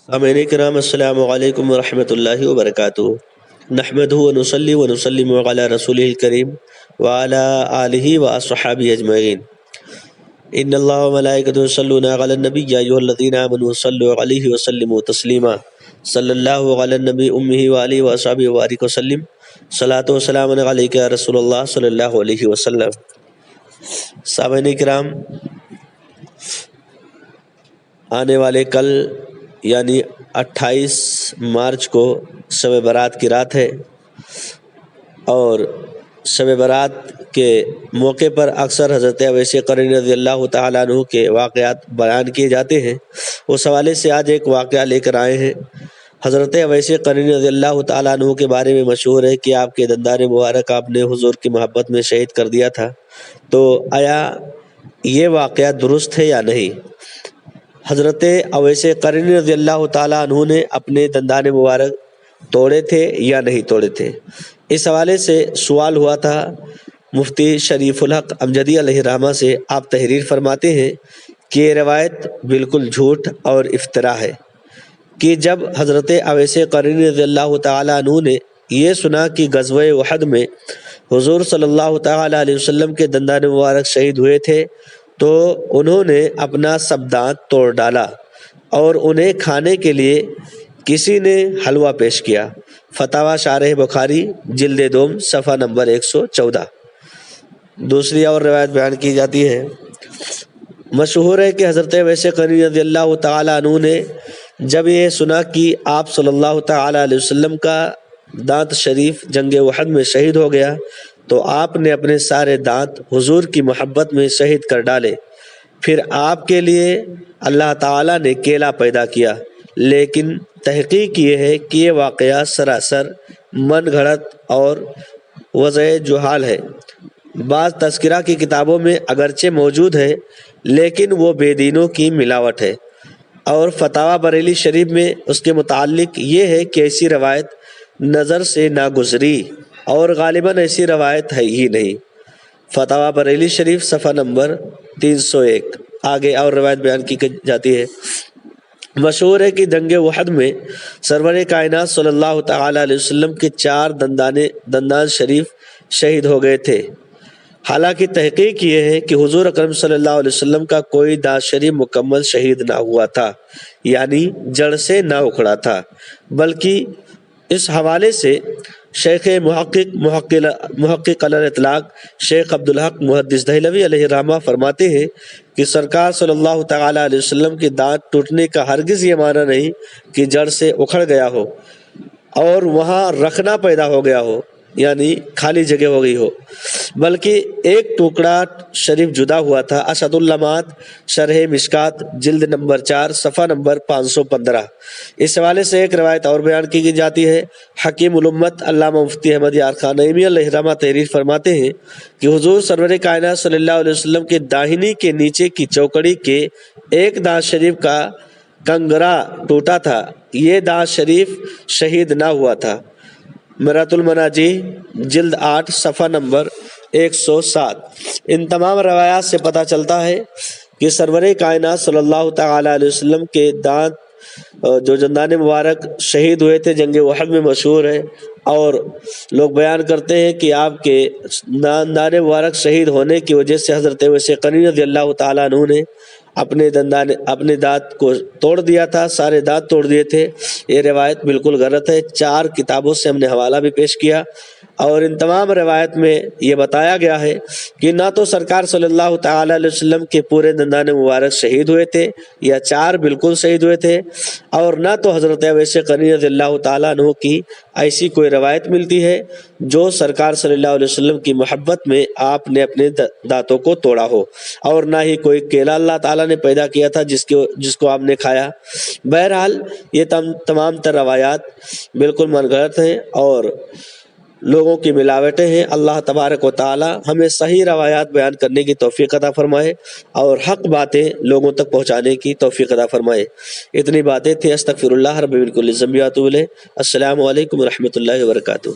سامعین کرام السلام علیکم ورحمۃ اللہ وبرکاتہ۔ نحمدہ ونصلی ونسلم علی رسولہ الکریم وعلی آلہ واصحابہ اجمعین۔ ان اللہ وملائکتہ یصلون علی النبی یا ایھا الذین آمنوا صلوا علیہ وسلموا تسلیما۔ صلی اللہ علی النبی امہ وآلہ وصحبہ وبارک وسلم۔ صلاۃ و سلام علیک یا رسول اللہ صلی اللہ علیہ وسلم۔ سامعین کرام، آنے والے کل یعنی 28 مارچ کو شب برات کی رات ہے، اور شب برات کے موقع پر اکثر حضرت اویس قرنی رضی اللہ تعالیٰ عنہ کے واقعات بیان کیے جاتے ہیں۔ اس حوالے سے آج ایک واقعہ لے کر آئے ہیں۔ حضرت اویس قرنی رضی اللہ تعالیٰ عنہ کے بارے میں مشہور ہے کہ آپ کے دندان مبارک آپ نے حضور کی محبت میں شہید کر دیا تھا۔ تو آیا یہ واقعہ درست ہے یا نہیں؟ حضرت اویس قرنی رضی اللہ تعالیٰ عنہ نے اپنے دندان مبارک توڑے تھے یا نہیں توڑے تھے؟ اس حوالے سے سوال ہوا تھا مفتی شریف الحق امجدی علیہ رحمہ سے۔ آپ تحریر فرماتے ہیں کہ یہ روایت بالکل جھوٹ اور افترا ہے کہ جب حضرت اویس قرنی رضی اللہ تعالیٰ عنہ نے یہ سنا کہ غزوہ احد میں حضور صلی اللہ تعالیٰ علیہ وسلم کے دندان مبارک شہید ہوئے تھے تو انہوں نے اپنا سب دانت توڑ ڈالا اور انہیں کھانے کے لیے کسی نے حلوہ پیش کیا۔ فتاوی شارح بخاری جلد دوم صفحہ نمبر 114۔ دوسری اور روایت بیان کی جاتی ہے، مشہور ہے کہ حضرت اویس قرنی رضی اللہ تعالیٰ عنہ نے جب یہ سنا کہ آپ صلی اللہ تعالیٰ علیہ وسلم کا دانت شریف جنگ احد میں شہید ہو گیا تو آپ نے اپنے سارے دانت حضور کی محبت میں شہید کر ڈالے۔ پھر آپ کے لیے اللہ تعالیٰ نے کیلا پیدا کیا، لیکن تحقیق یہ ہے کہ یہ واقعہ سراسر من گھڑت اور وضع جہال ہے۔ بعض تذکرہ کی کتابوں میں اگرچہ موجود ہے لیکن وہ بے دینوں کی ملاوٹ ہے، اور فتاوی بریلی شریف میں اس کے متعلق یہ ہے کہ ایسی روایت نظر سے نہ گزری اور غالباً ایسی روایت ہے ہی نہیں۔ فتاوی بریلی شریف صفحہ نمبر 301۔ آگے اور روایت بیان کی جاتی ہے، مشہور ہے کہ جنگ احد میں سرور کائنات صلی اللہ تعالیٰ علیہ وسلم کے 4 دندان شریف شہید ہو گئے تھے۔ حالانکہ تحقیق یہ ہے کہ حضور اکرم صلی اللہ علیہ وسلم کا کوئی دانت شریف مکمل شہید نہ ہوا تھا، یعنی جڑ سے نہ اکھڑا تھا، بلکہ اس حوالے سے شیخ محقق علی الاطلاق شیخ عبدالحق محدث دہلوی علیہ رحمہ فرماتے ہیں کہ سرکار صلی اللہ تعالیٰ علیہ وسلم کے دانت ٹوٹنے کا ہرگز یہ معنی نہیں کہ جڑ سے اکھڑ گیا ہو اور وہاں رکھنا پیدا ہو گیا ہو، یعنی خالی جگہ ہو گئی ہو، بلکہ ایک ٹکڑا شریف جدا ہوا تھا۔ اسد اللمعات شرح مشکات جلد نمبر 4 صفحہ نمبر 515۔ اس حوالے سے ایک روایت اور بیان کی جاتی ہے، حکیم الامت علامہ مفتی احمد یار خان نعیمی علیہ رحمہ تحریر فرماتے ہیں کہ حضور سرور کائنات صلی اللہ علیہ وسلم کے داہنی کے نیچے کی چوکڑی کے ایک دانت شریف کا کنگرا ٹوٹا تھا، یہ دانت شریف شہید نہ ہوا تھا۔ مرات المناجی جلد 8 صفحہ نمبر 107۔ ان تمام روایات سے پتہ چلتا ہے کہ سرور کائنات صلی اللہ تعالیٰ علیہ وسلم کے دانت جو دندان مبارک شہید ہوئے تھے جنگ احد میں مشہور ہے، اور لوگ بیان کرتے ہیں کہ آپ کے دندان مبارک شہید ہونے کی وجہ سے حضرت اویس قرنی رضی اللہ تعالیٰ عنہ نے اپنے دانت کو توڑ دیا تھا، سارے دانت توڑ دیے تھے۔ یہ روایت بالکل غلط ہے۔ 4 کتابوں سے ہم نے حوالہ بھی پیش کیا، اور ان تمام روایت میں یہ بتایا گیا ہے کہ نہ تو سرکار صلی اللہ تعالیٰ علیہ وسلم کے پورے دندان مبارک شہید ہوئے تھے یا 4 بالکل شہید ہوئے تھے، اور نہ تو حضرت اویس قرنی رضی اللہ تعالیٰ عنہ کی ایسی کوئی روایت ملتی ہے جو سرکار صلی اللہ علیہ وسلم کی محبت میں آپ نے اپنے دانتوں کو توڑا ہو، اور نہ ہی کوئی کیلا اللہ تعالیٰ نے پیدا کیا تھا جس کو آپ نے کھایا۔ بہرحال یہ تمام تر روایات بالکل من گھڑت ہیں اور لوگوں کی ملاوٹیں ہیں۔ اللہ تبارک و تعالی ہمیں صحیح روایات بیان کرنے کی توفیق عطا فرمائے اور حق باتیں لوگوں تک پہنچانے کی توفیق عطا فرمائے۔ اتنی باتیں تھیں، استغفر اللہ رب من کل ذنب و اتوب الیہ۔ السلام علیکم و رحمۃ اللہ وبرکاتہ۔